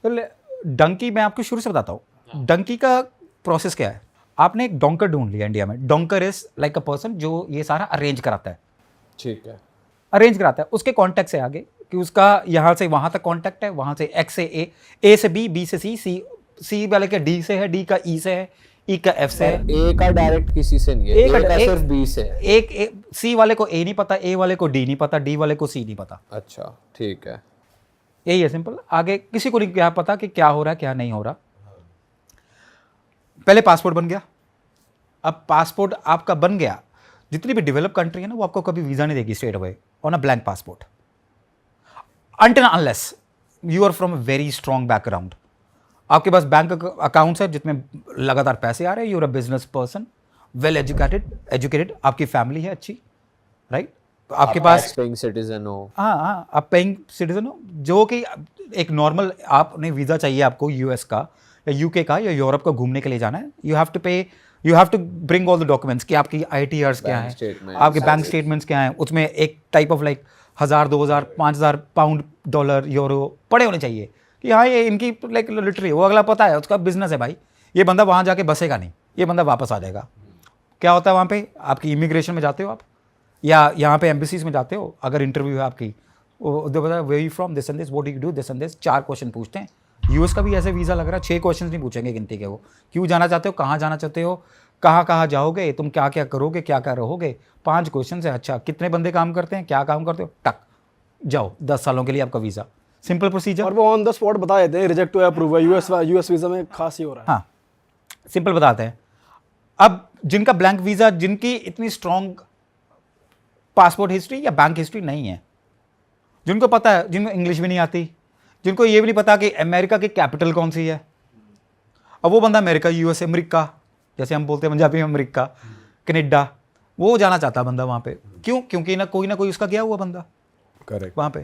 डंकी मैं आपको शुरू से बताता हूँ। डंकी का प्रोसेस क्या है, आपने एक डोंकर ढूंढ लिया इंडिया में। डोंकर इज लाइक अ पर्सन जो ये सारा अरेंज कराता है। ठीक है, अरेंज कराता है, उसके कॉन्टैक्ट से आगे कि उसका यहाँ से वहाँ तक कॉन्टैक्ट है, वहाँ से एक्स से ए से बी से सी वाले के डी से है, डी का ई से है, ई का एफ से है। ए का डायरेक्ट किसी से नहीं है, ए का सिर्फ बी से है। एक सी वाले को ए नहीं पता, ए वाले को डी नहीं पता, डी वाले को सी नहीं पता। अच्छा ठीक है, यही है सिंपल। आगे किसी को नहीं क्या पता कि क्या हो रहा है क्या नहीं हो रहा। पहले पासपोर्ट बन गया। अब पासपोर्ट आपका बन गया, जितनी भी डेवलप कंट्री है ना वो आपको कभी वीजा नहीं देगी straight away on a blank passport, until unless you are from a very strong background. आपके पास बैंक अकाउंट्स है जिसमें लगातार पैसे आ रहे हैं, you are a business person, well educated, आपकी फैमिली है अच्छी, राइट, आपके पास पेइंग सिटीजन हो। हाँ, आप पेइंग सिटीजन हो, जो कि एक नॉर्मल आपने वीज़ा चाहिए आपको यूएस का या यूके का या यूरोप का घूमने के लिए जाना है, you have to bring all the documents कि आपकी ITRs क्या है, आपके बैंक स्टेटमेंट्स क्या हैं, उसमें एक type of like 1000, 2000, 5000 pound, dollar, euro पड़े होने चाहिए कि हाँ ये इनकी लाइक लिटरली वो अगला पता है, उसका बिजनेस है भाई, ये बंदा वहाँ जाके बसेगा नहीं, ये बंदा वापस आ जाएगा। क्या होता है वहाँ पे, आपकी इमिग्रेशन में जाते हो आप या यहाँ पे एम्बेसीज में जाते हो, अगर इंटरव्यू है आपकी, way you from, this and this, what do you do, this and this, 4 question पूछते हैं। यूएस का भी ऐसे वीज़ा लग रहा है 6 क्वेश्चन नहीं पूछेंगे गिनती के, वो क्यों जाना चाहते हो, कहाँ जाना चाहते हो, कहाँ कहाँ जाओगे, तुम क्या क्या करोगे, क्या क्या रहोगे, 5 क्वेश्चन है। अच्छा कितने बंदे काम करते हैं, क्या काम करते हो, टक जाओ, 10 सालों के लिए आपका वीज़ा, सिंपल प्रोसीजर। और वो ऑन द स्पॉट बता देते हैं रिजेक्ट हुआ अप्रूव हुआ। यूएस वीजा में खास ही हो रहा है। हाँ सिंपल बताते हैं। अब जिनका ब्लैंक वीज़ा, जिनकी इतनी स्ट्रॉन्ग पासपोर्ट हिस्ट्री या बैंक हिस्ट्री नहीं है, जिनको पता है, जिनको इंग्लिश भी नहीं आती, जिनको ये भी नहीं पता कि अमेरिका की कैपिटल कौन सी है, अब वो बंदा अमेरिका, यूएस, अमेरिका जैसे हम बोलते हैं पंजाबी में, अमेरिका, कनाडा, वो जाना चाहता बंदा वहाँ पे। क्यों? क्योंकि ना कोई उसका गया हुआ बंदा करेक्ट वहाँ पे,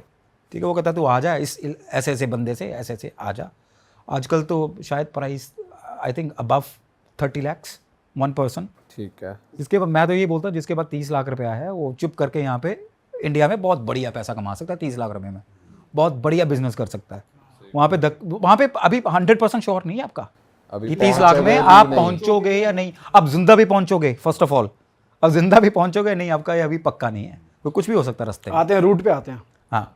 ठीक है, वो कहता है तू आ जा, इस ऐसे ऐसे बंदे से ऐसे आ जा। आजकल तो शायद price I think above 30 lakh 1 person. ठीक है, जिसके मैं तो ये बोलता हूँ जिसके पास 30 लाख रुपया है वो चुप करके यहाँ पे इंडिया में बहुत बढ़िया पैसा कमा सकता है। 30 लाख रुपए में बहुत बढ़िया बिजनेस कर सकता है। वहाँ पे अभी 100% श्योर नहीं है आपका अभी कि 30 लाख में आप पहुंचोगे या नहीं। अब जिंदा भी पहुंचोगे, फर्स्ट ऑफ ऑल, अब जिंदा भी पहुंचोगे नहीं, आपका ये अभी पक्का नहीं है, तो कुछ भी हो सकता है रास्ते में। आते हैं रूट पे आते हैं। हाँ,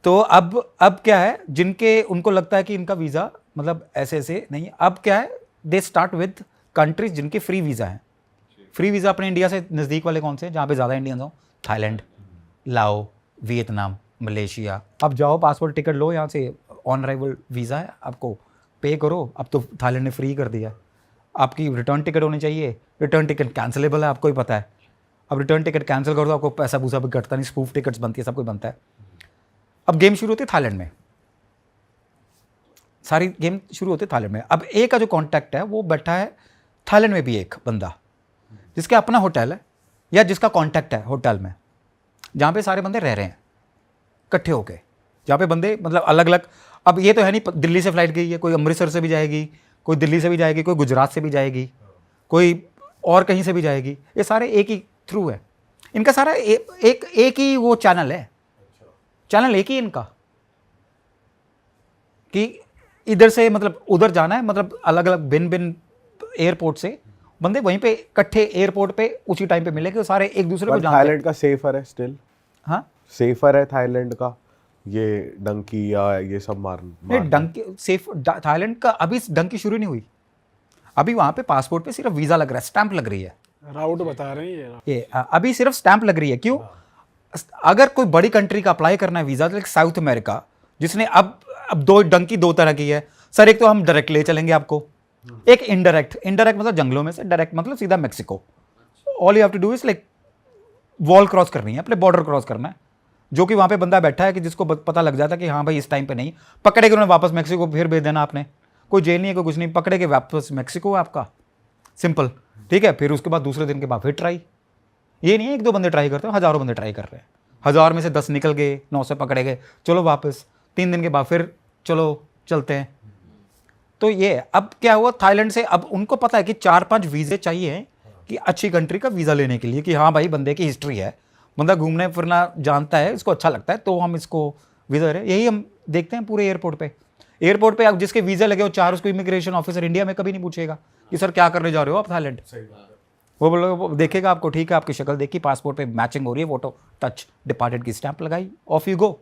तो अब क्या है, जिनके उनको लगता है कि इनका वीज़ा मतलब ऐसे ऐसे नहीं, अब क्या है, दे स्टार्ट विद कंट्रीज जिनके फ्री वीज़ा है। फ्री वीज़ा अपने इंडिया से नज़दीक वाले कौन से हैं, जहाँ पे ज़्यादा इंडियंस हो? थाईलैंड, लाओ, वियतनाम, मलेशिया। अब जाओ पासपोर्ट टिकट लो, यहाँ से ऑन अराइवल वीज़ा है, आपको पे करो। अब तो थाईलैंड ने फ्री कर दिया। आपकी रिटर्न टिकट होनी चाहिए, रिटर्न टिकट कैंसिलेबल है, आपको ही पता है। अब रिटर्न टिकट कैंसिल कर दो, आपको पैसा भूसा भी कटता नहीं, स्पूफ टिकट्स बनती है, सब कुछ बनता है। अब गेम शुरू होती है थाईलैंड में, सारी गेम शुरू होती है थाईलैंड में। अब ए का जो कॉन्टैक्ट है वो बैठा है थाईलैंड में भी, एक बंदा जिसका अपना होटल है या जिसका कॉन्टैक्ट है होटल में, जहाँ पे सारे बंदे रह रहे हैं इकट्ठे होके, जहाँ पे बंदे मतलब अलग अलग। अब ये तो है नहीं दिल्ली से फ्लाइट गई है, कोई अमृतसर से भी जाएगी, कोई दिल्ली से भी जाएगी, कोई गुजरात से भी जाएगी, कोई और कहीं से भी जाएगी, ये सारे एक ही थ्रू है इनका, सारा एक ही वो चैनल है, चैनल एक ही इनका, कि इधर से मतलब उधर जाना है, मतलब अलग अलग भिन्न एयरपोर्ट से बंदे वहीं पे इकट्ठे एयरपोर्ट पे उसी टाइम पे मिलेंगे, सारे एक दूसरे को जानते हैं। थाईलैंड का सेफर है स्टिल? हाँ सेफर है थाईलैंड का ये डंकी या ये सब नहीं, डंकी सेफ थाईलैंड का अभी डंकी शुरू नहीं हुई, अभी वहाँ पे पासपोर्ट पे सिर्फ वीज़ा लग रहा है, स्टैंप लग रही है, राउट बता रहे हैं ये अभी सिर्फ स्टैंप लग रही है। क्यों? अगर कोई बड़ी कंट्री का अप्लाई करना है वीज़ा, लाइक साउथ अमेरिका, जिसने अब डंकी दो तरह की है सर, एक तो हम डायरेक्ट ले चलेंगे आपको, एक इनडायरेक्ट मतलब जंगलों में से, डायरेक्ट मतलब सीधा Mexico. All you have to do is like wall cross करनी है, अपने बॉर्डर क्रॉस करना है, जो कि वहाँ पे बंदा बैठा है कि जिसको पता लग जाता है कि हाँ भाई इस टाइम पे नहीं, पकड़े के उन्होंने वापस मैक्सिको फिर भेज देना आपने, कोई जेल नहीं है, कोई कुछ नहीं, पकड़े के वापस मैक्सिको है आपका, सिंपल, ठीक है। फिर उसके बाद दूसरे दिन के बाद फिर ट्राई, ये नहीं है 1-2 बंदे ट्राई करते हैं, हज़ारों बंदे ट्राई कर रहे हैं, 1000 में से 10 निकल गए, 9 से पकड़े गए, चलो वापस, 3 दिन के बाद फिर चलो चलते हैं। तो ये अब क्या हुआ थाईलैंड से, अब उनको पता है कि 4-5 वीज़े चाहिए कि अच्छी कंट्री का वीज़ा लेने के लिए, कि हाँ भाई बंदे की हिस्ट्री है, बंदा घूमने फिरना जानता है, इसको अच्छा लगता है, तो हम इसको वीज़ा दे रहे हैं। यही हम देखते हैं पूरे एयरपोर्ट पे, एयरपोर्ट पे आप जिसके वीज़ा लगे हो 4, उसको इमिग्रेशन ऑफिसर इंडिया में कभी नहीं पूछेगा कि सर क्या करने जा रहे हो आप थाईलैंड। वो बोलो, वो देखेगा आपको, ठीक है, आपकी शक्ल देखी, पासपोर्ट पे मैचिंग हो रही है, फोटो टच डिपार्टेड की स्टैंप लगाई, ऑफ यू गो।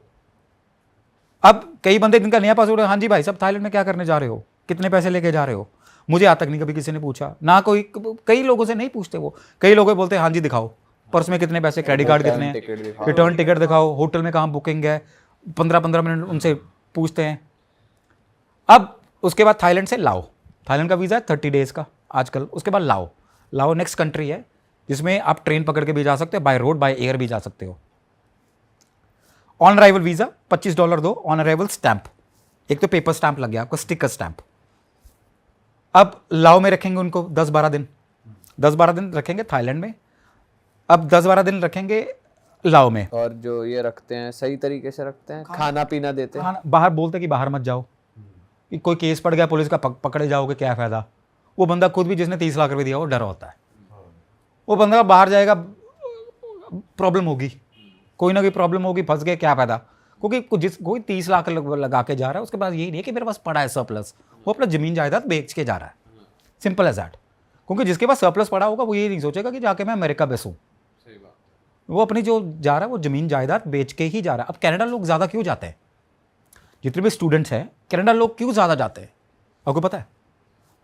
अब कई बंदे जिनका नया पासपोर्ट है, हाँ जी भाई साहब थाईलैंड में क्या करने जा रहे हो, कितने पैसे लेके जा रहे हो, मुझे आज तक नहीं कभी किसी ने पूछा ना, कोई कई लोगों से नहीं पूछते वो, कई लोग बोलते हैं हाँ जी दिखाओ पर्स में कितने पैसे, क्रेडिट कार्ड कितने हैं, रिटर्न टिकट दिखाओ, होटल में कहाँ बुकिंग है, 15-15 मिनट उनसे पूछते हैं। अब उसके बाद थाईलैंड से लाओ, थाईलैंड का वीज़ा है 30 डेज़ का आजकल। उसके बाद लाओ नेक्स्ट कंट्री है जिसमें आप ट्रेन पकड़ के भी जा सकते हो, बाय रोड बाय एयर भी जा सकते हो। ऑन अराइवल वीज़ा $25 दो, ऑन अराइवल स्टैंप, एक तो पेपर स्टैंप लग गया आपको, स्टिकर स्टैंप। अब लाओ में रखेंगे उनको 10-12 दिन, 10-12 दिन रखेंगे थाईलैंड में, अब 10-12 दिन रखेंगे लाओ में। और जो ये रखते हैं सही तरीके से रखते हैं, खाना पीना देते हैं? बाहर बोलते कि बाहर मत जाओ, कि कोई केस पड़ गया पुलिस का, पकड़े जाओगे क्या फ़ायदा। वो बंदा खुद भी जिसने 30 लाख रुपए दिया वो डर होता है, वो बंदा बाहर जाएगा प्रॉब्लम होगी, कोई ना कोई प्रॉब्लम होगी, फंस गए क्या फ़ायदा। क्योंकि कोई 30 लाख लगा के जा रहा है, उसके पास यही नहीं है कि मेरे पास पड़ा है सरप्लस, वो अपना ज़मीन जायदाद बेच के जा रहा है, सिंपल एज दैट। क्योंकि जिसके पास सरप्लस पड़ा होगा वो ये नहीं सोचेगा कि जाके मैं अमेरिका बेचूँ, वो अपनी जो जा रहा है वो ज़मीन जायदाद बेच के ही जा रहा है। अब कनाडा लोग ज़्यादा क्यों जाते हैं, जितने भी स्टूडेंट्स हैं कनाडा लोग क्यों ज़्यादा जाते हैं आपको पता है?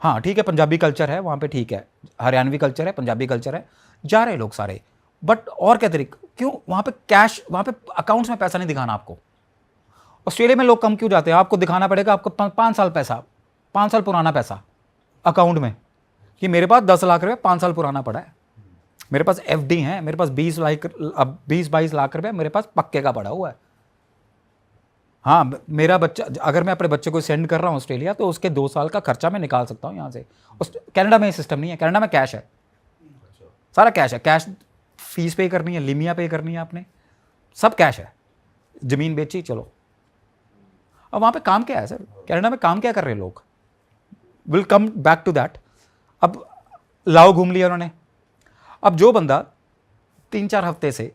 हाँ ठीक है, पंजाबी कल्चर है वहाँ पे, ठीक है, हरियाणवी कल्चर है, पंजाबी कल्चर है, जा रहे लोग सारे, बट और क्या तरीका, क्यों वहाँ पे कैश, वहाँ पे अकाउंट्स में पैसा नहीं दिखाना आपको। ऑस्ट्रेलिया में लोग कम क्यों जाते हैं, आपको दिखाना पड़ेगा आपको 5 साल पैसा, 5 साल पुराना पैसा अकाउंट में, कि मेरे पास 10 लाख रुपये 5 साल पुराना पड़ा है, मेरे पास FD है, मेरे पास 20-22 लाख रुपये मेरे पास पक्के का पड़ा हुआ है। हाँ मेरा बच्चा, अगर मैं अपने बच्चे को सेंड कर रहा हूँ ऑस्ट्रेलिया, तो उसके 2 साल का खर्चा मैं निकाल सकता हूँ यहाँ से। कनाडा में ये सिस्टम नहीं है, कनाडा में कैश है, सारा कैश है, कैश फीस पे करनी है, लिमिया पे करनी है आपने, सब कैश है, ज़मीन बेची चलो। अब वहाँ पे काम क्या है सर, कनाडा में काम क्या कर रहे हैं लोग, will come back to that. अब लाओ घूम लिया उन्होंने, अब जो बंदा 3-4 हफ्ते से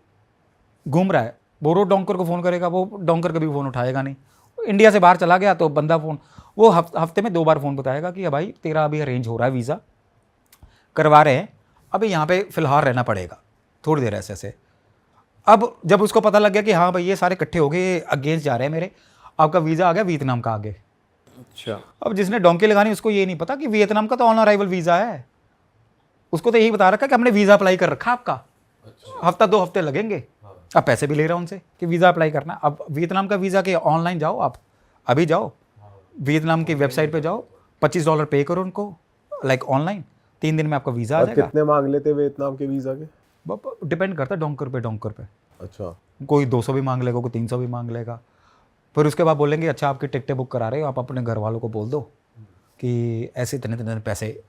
घूम रहा है वो रोज डोंकर को फ़ोन करेगा, वो डोंकर कभी फ़ोन उठाएगा नहीं। इंडिया से बाहर चला गया तो बंदा फ़ोन, वो हफ्ते में 2 बार फ़ोन बताएगा कि भाई तेरा अभी अरेंज हो रहा है, वीज़ा करवा रहे हैं, अभी यहाँ पे फ़िलहाल रहना पड़ेगा थोड़ी देर ऐसे। अब जब उसको पता लग गया कि हाँ भाई ये सारे इकट्ठे हो गए, अगेंस्ट जा रहे हैं मेरे, आपका वीज़ा आ गया वियतनाम का आगे। अच्छा, अब जिसने डोंकी लगानी उसको ये नहीं पता कि वियतनाम का तो ऑन अराइवल वीज़ा है, उसको तो यही बता रखा कि हमने वीज़ा अप्लाई कर रखा आपका, हफ्ता 2 हफ्ते लगेंगे, अब पैसे भी ले रहा हूँ उनसे कि वीज़ा अप्लाई करना। अब वियतनाम का वीज़ा के ऑनलाइन जाओ, आप अभी जाओ वियतनाम की वेबसाइट पे जाओ, $25 पे करो उनको, लाइक ऑनलाइन, 3 दिन में आपका वीज़ा आ जाएगा। कितने मांग लेते वियतनाम के वीज़ा के? डिपेंड करता है डोंकर पे। अच्छा, कोई 200 भी मांग लेगा, कोई 300 भी मांग लेगा। फिर उसके बाद बोलेंगे अच्छा आपकी टिकटें बुक करा रहे हो, आप अपने घर वालों को बोल दो कि ऐसे इतने पैसे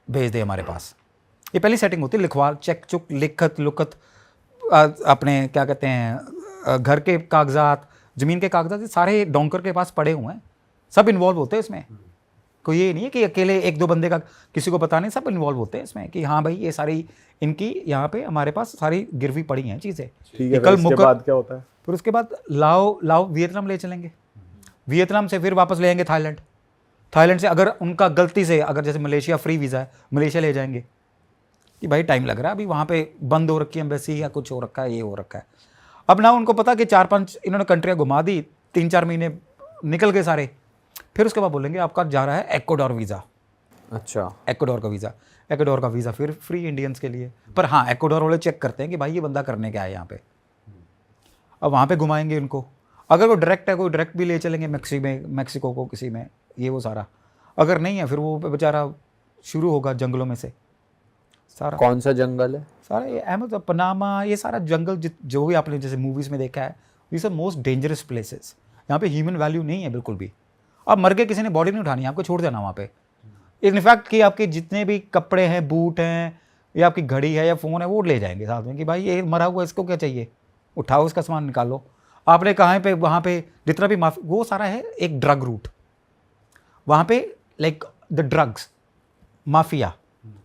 भेज दे हमारे पास। ये पहली सेटिंग होती है, लिखवा चेक चुक लिखत अपने क्या कहते हैं, घर के कागजात, ज़मीन के कागजात, ये सारे डोंकर के पास पड़े हुए हैं, सब इन्वॉल्व होते हैं इसमें। कोई ये नहीं है कि अकेले 1-2 बंदे का किसी को पता नहीं, सब इन्वॉल्व होते हैं इसमें कि हाँ भाई ये सारी इनकी यहाँ पे हमारे पास सारी गिरवी पड़ी हैं चीज़ें। ठीक है, फिर इसके बाद क्या होता है? फिर उसके बाद लाओ वियतनाम ले चलेंगे, वियतनाम से फिर वापस ले जाएंगे थाईलैंड से अगर उनका गलती से, अगर जैसे मलेशिया फ्री वीज़ा है, मलेशिया ले जाएंगे कि भाई टाइम लग रहा है, अभी वहाँ पे बंद हो रखी है एम्बेसी या कुछ हो रखा है, ये हो रखा है। अब ना उनको पता कि 4-5 इन्होंने कंट्रियाँ घुमा दी, 3-4 महीने निकल गए सारे, फिर उसके बाद बोलेंगे आपका जा रहा है एक्वाडोर वीज़ा। अच्छा, एक्वाडोर का वीज़ा फिर फ्री इंडियंस के लिए, पर हाँ एक्वाडोर वाले चेक करते हैं कि भाई ये बंदा करने क्या है यहाँ पे। अब वहाँ पे घुमाएंगे उनको, अगर वो डायरेक्ट है कोई डायरेक्ट भी ले चलेंगे मैक्सिको को किसी में, ये वो सारा। अगर नहीं है फिर वो बेचारा शुरू होगा जंगलों में से सारा। कौन सा जंगल है? सारा ये अहमद पनामा, ये सारा जंगल जो भी आपने जैसे मूवीज़ में देखा है, this are most dangerous places. यहाँ पे ह्यूमन वैल्यू नहीं है बिल्कुल भी। अब मर के किसी ने बॉडी नहीं उठानी, आपको छोड़ देना वहाँ पे। इनफैक्ट कि आपके जितने भी कपड़े हैं, बूट हैं, या आपकी घड़ी है या फ़ोन है, वो ले जाएंगे साथ में कि भाई ये मरा हुआ, इसको क्या चाहिए, उठाओ इसका सामान निकालो। आपने कहाँ पे वहाँ पे जितना भी वो सारा है एक ड्रग रूट वहाँ पे, like the drugs mafia,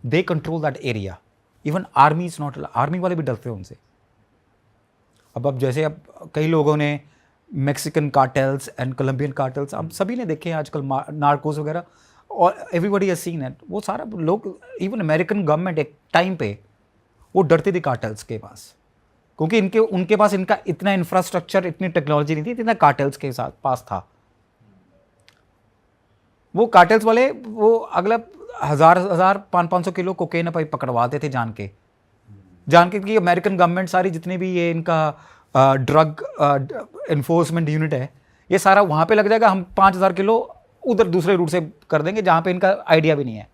they control that area. Even army is not, army वाले भी डरते हैं उनसे। अब जैसे अब कई लोगों ने Mexican cartels and Colombian cartels हम सभी ने देखे हैं आजकल, नार्कोस वगैरह, और एवरीबॉडी हैज सीन इट। वो सारा लोग, इवन अमेरिकन गवर्नमेंट एक टाइम पे वो डरती थी कार्टेल्स के पास, क्योंकि उनके पास इनका इतना इंफ्रास्ट्रक्चर, इतनी टेक्नोलॉजी नहीं थी, इतना कार्टेल्स के साथ पास था। वो कार्टेल्स वाले वो अगला 500 किलो कोकेन पकड़वाते थे जान के कि अमेरिकन गवर्नमेंट सारी जितने भी ये इनका ड्रग इन्फोर्समेंट यूनिट है, ये सारा वहाँ पे लग जाएगा, हम 5000 किलो उधर दूसरे रूट से कर देंगे जहाँ पे इनका आइडिया भी नहीं है।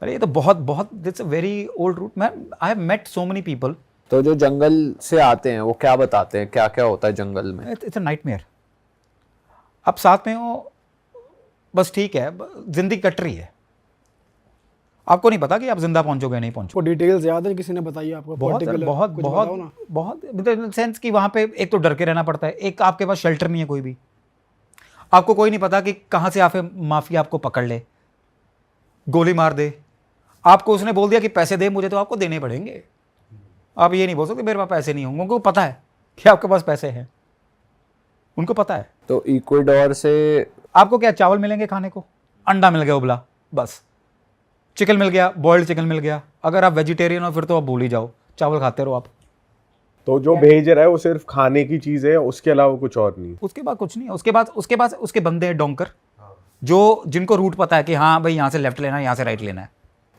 अरे ये तो बहुत that's a very old route. मैं I have met so many people. तो जो जंगल से आते हैं वो क्या बताते हैं, क्या क्या होता है जंगल में? It's a nightmare. अब साथ में हो बस ठीक है, जिंदगी कट रही है, आपको नहीं पता कि आप जिंदा पहुंचोगे नहीं पहुंचोगे। वो डिटेल्स याद है किसी ने बताई आपको? बहुत मतलब सेंस कि वहाँ पे एक तो डर के रहना पड़ता है, एक आपके पास शेल्टर नहीं है कोई भी, आपको कोई नहीं पता कि कहाँ से आके माफिया आपको पकड़ ले, गोली मार दे। आपको उसने बोल दिया कि पैसे दे मुझे, तो आपको देने पड़ेंगे। आप ये नहीं बोल सकते मेरे पास पैसे नहीं होंगे, उनको पता है कि आपके पास पैसे हैं, उनको पता है। तो इक्वाडोर से आपको क्या चावल मिलेंगे खाने को, अंडा मिल गया उबला, बस चिकन मिल गया, बॉइल्ड चिकन मिल गया। अगर आप वेजिटेरियन हो फिर तो आप भूल ही जाओ, चावल खाते रहो आप। तो जो भेज रहा है वो सिर्फ खाने की चीज है, उसके अलावा कुछ और नहीं? उसके बाद कुछ नहीं है। उसके बाद उसके बंदे हैं डोंकर, जो जिनको रूट पता है कि हाँ भाई यहाँ से लेफ्ट लेना है, यहाँ से राइट लेना है।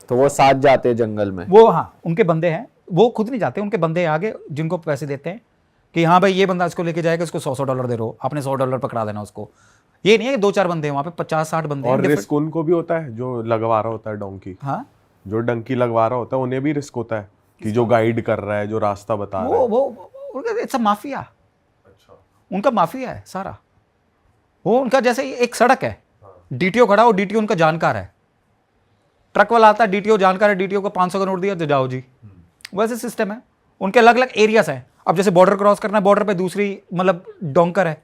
तो वो साथ जाते हैं जंगल में? वो हाँ उनके बंदे हैं, वो खुद नहीं जाते, उनके बंदे आगे जिनको पैसे देते हैं कि हाँ भाई ये बंदा इसको लेके जाएगा, इसको $100 दे रहो, आपने $100 पकड़ा देना उसको। ये नहीं है कि 2-4 बंदे हैं वहाँ पे, 50-60 बंदे हैं। और रिस्क उनको भी होता है जो लगवा रहा होता है डोंकी? हाँ, जो डंकी लगवा रहा होता है उन्हें भी रिस्क होता है कि जो गाइड कर रहा है, जो रास्ता बता रहा है? वो इट्स अ माफिया। उनका माफिया है सारा। वो उनका जैसे एक सड़क है, डीटीओ खड़ा हो, डीटीओ उनका जानकार है, ट्रक वाला आता है, डीटीओ जानकार है, डीटीओ को 500 का नोट दिया तो जाओ जी। वैसे सिस्टम है, उनके अलग अलग एरियाज हैं। अब जैसे बॉर्डर क्रॉस करना है, बॉर्डर पे दूसरी मतलब डोंकर है,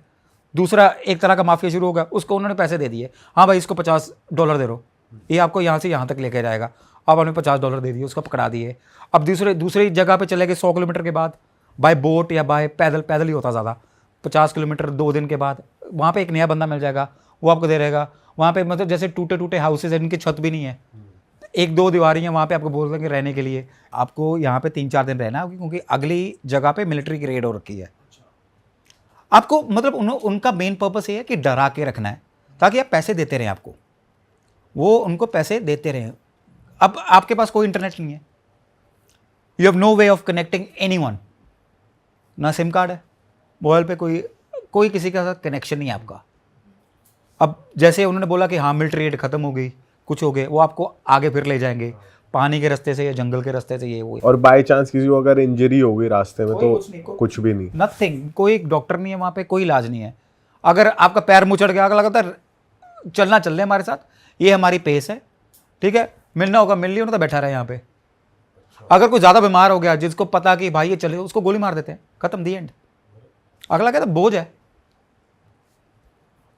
दूसरा एक तरह का माफिया शुरू होगा, उसको उन्होंने पैसे दे दिए, हाँ भाई इसको $50 दे दो, ये आपको यहाँ से यहाँ तक लेके जाएगा। अब आपने $50 दे दिए, उसको पकड़ा दिए। अब दूसरी जगह पे चले गए 100 किलोमीटर के बाद, बाय बोट या बाय पैदल ही होता ज़्यादा, 50 किलोमीटर 2 दिन के बाद वहाँ पे एक नया बंदा मिल जाएगा, वो आपको दे रहेगा। वहाँ पे मतलब जैसे टूटे हाउसेज हैं, इनकी छत भी नहीं है, 1-2 दीवारी हैं, वहाँ पे आपको बोल देंगे रहने के लिए आपको यहाँ पे 3-4 दिन रहना है, क्योंकि अगली जगह पे मिलिट्री की रेड हो रखी है। आपको मतलब उनका मेन पर्पस ये है कि डरा के रखना है, ताकि आप पैसे देते रहें आपको, वो उनको पैसे देते रहें। अब आपके पास कोई इंटरनेट नहीं है, you have no way of connecting anyone, ना सिम कार्ड है मोबाइल पे, कोई किसी के साथ कनेक्शन नहीं है आपका। अब जैसे उन्होंने बोला कि हाँ मिलिट्री रेड खत्म हो गई, कुछ हो गए, वो आपको आगे फिर ले जाएंगे पानी के रास्ते से या जंगल के रास्ते से, ये वो। और बाय चांस किसी को अगर इंजरी हो गई रास्ते में तो कुछ भी नहीं, नथिंग, कोई डॉक्टर नहीं है वहाँ पे, कोई इलाज नहीं है। अगर आपका पैर मुचड़ गया, अगर लगता है चलना चल रहे हमारे साथ, ये हमारी पेस है, ठीक है, मिलना होगा मिल लिया, तो बैठा रहे यहाँ पे। अगर कोई ज़्यादा बीमार हो गया, जिसको पता कि भाई ये चले, उसको गोली मार देते हैं, खत्म, दी एंड। अगला कहता बोझ है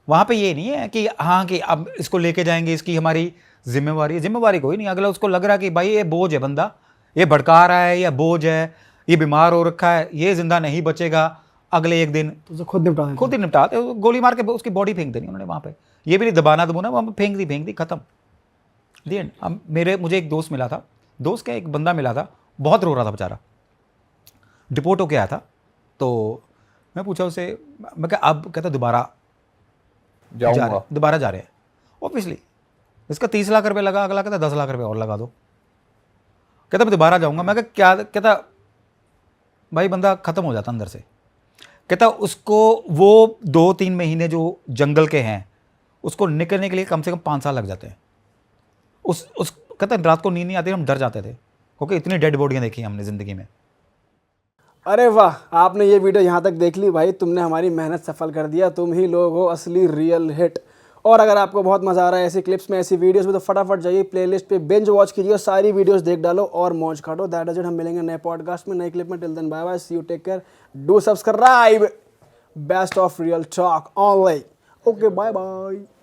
वहाँ पे, ये नहीं है कि हाँ कि अब इसको लेके जाएंगे, इसकी हमारी जिम्मेवारी कोई नहीं। अगला उसको लग रहा है कि भाई ये बोझ है, बंदा ये भड़का रहा है, या बोझ है, ये बीमार हो रखा है, ये जिंदा नहीं बचेगा अगले एक दिन, तो खुद ही निपटाते, गोली मार के उसकी बॉडी फेंक देनी उन्होंने वहाँ पे। ये भी नहीं दबाना वहाँ पे, फेंक दी, खत्म, दी एंड। अब मुझे एक दोस्त मिला था, एक बंदा मिला था, बहुत रो रहा था बेचारा, डिपोर्ट होके आया था। तो मैं पूछा उसे, मैं क्या अब, कहता दोबारा जा रहे हैं ऑब्वियसली, इसका 30 लाख रुपए लगा, अगला कहता 10 लाख रुपए और लगा दो, कहता मैं दोबारा जाऊंगा। मैं क्या, कहता भाई बंदा खत्म हो जाता अंदर से। कहता उसको वो 2-3 महीने जो जंगल के हैं, उसको निकलने के लिए कम से कम 5 साल लग जाते हैं। कहता रात को नींद नहीं आती, हम डर जाते थे, क्योंकि इतनी डेड बॉडियां देखी हमने ज़िंदगी में। अरे वाह, आपने ये वीडियो यहाँ तक देख ली भाई, तुमने हमारी मेहनत सफल कर दिया, तुम ही लोग हो असली रियल हिट। और अगर आपको बहुत मज़ा आ रहा है ऐसी क्लिप्स में, ऐसी वीडियोस में, तो फटाफट जाइए प्लेलिस्ट पे, बिंज वॉच कीजिए, सारी वीडियोस देख डालो और मौज काटो। दैट इज इट, हम मिलेंगे नए पॉडकास्ट में, नई क्लिप में। Till then bye bye, see you, take care, do subscribe, best of real talk online. Okay, bye bye.